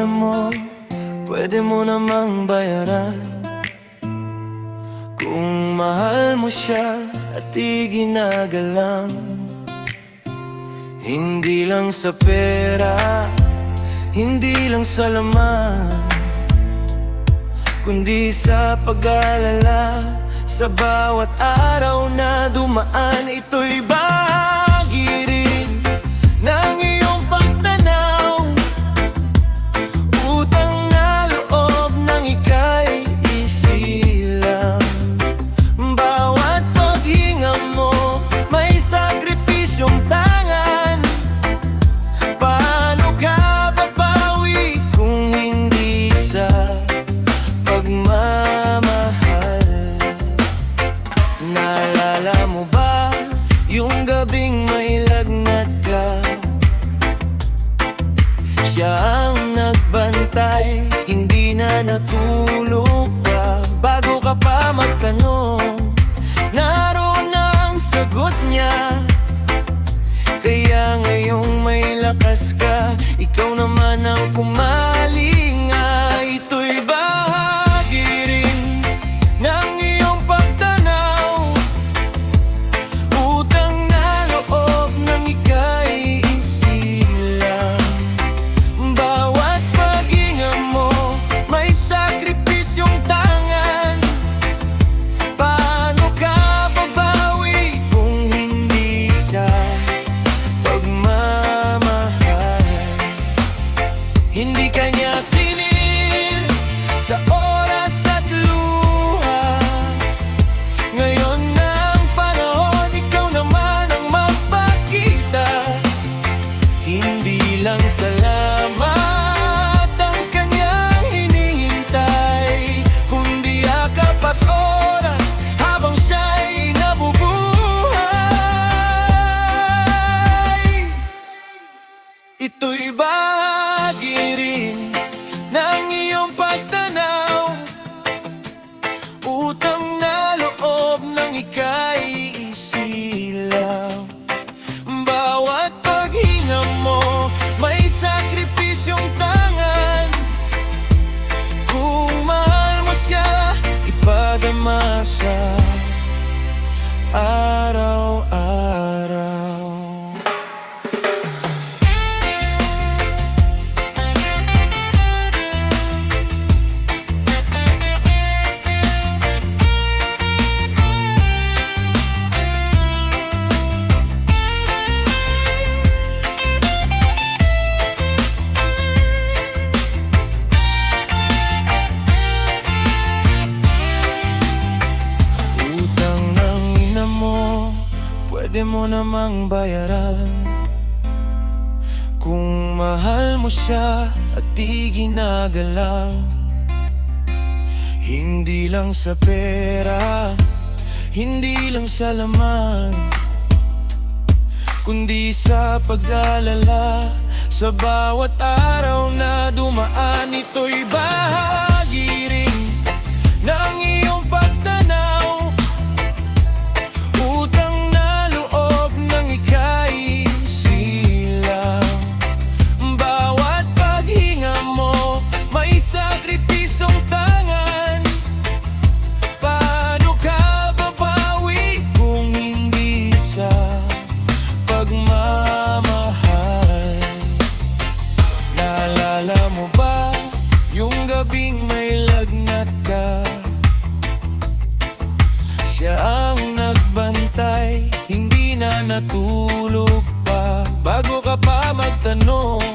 ina mo, pwede mo namang bayaran. Kung mahal mo siya at di ginagalang, hindi lang sa pera, hindi lang sa laman, kundi sa pag-alala. Sa bawat araw na dumaan, ito'y bahagi rin ng iyong pagtanaw. Utang na loob ng ika'y isilang. Bawat paghinga mo, may sakripisyong tangan. Paano ka babawi kung hindi sa pagmamahal? Naalala mo ba yung gabing may lagnat ka? Siya ang nagbantay, hindi na natulog pa. Bago ka pa magtanong, naroon ang sagot niya. Kaya ngayong may lakas ka, ikaw naman ang kumalinga. Ito'y bahagi rin ng iyong pagtanaw. Utang na loob ng ika'y isilang. Bawat paghinga mo, may sakripisyong tangan. Paano ka babawi kung hindi sa pagmamahal? Hindi kanya sinil sa oras at luha. Ngayon na ang panahon, ikaw naman ang magpakita. Hindi lang salamat ang kanyang hinihintay, kundi yakap at oras habang siya'y nabubuhay. Ito'y bahagi rin ng iyong pagtanaw. Utang na loob ng ika'y isilang. Bawat paghinga mo, may sakripisyong tangan. Kung mahal mo siya, ipadama sa araw-araw. Utang ng ina mo, pwede mo namang bayaran. Kung mahal mo siya at di ginagalang, hindi lang sa pera, hindi lang sa laman, kundi sa pag-alala. Sa bawat araw na dumaan, ito'y bahagi rin ng iyong pagtanaw. Utang na loob ng ika'y silang. Bawat paghinga mo, may sakripisyong tangan. Paano ka babawi kung hindi sa pagmamahal? Naalala mo ba yung gabing may lagnat ka? Siya ang nagbantay, hindi na natulog pa. Bago ka pa magtanong,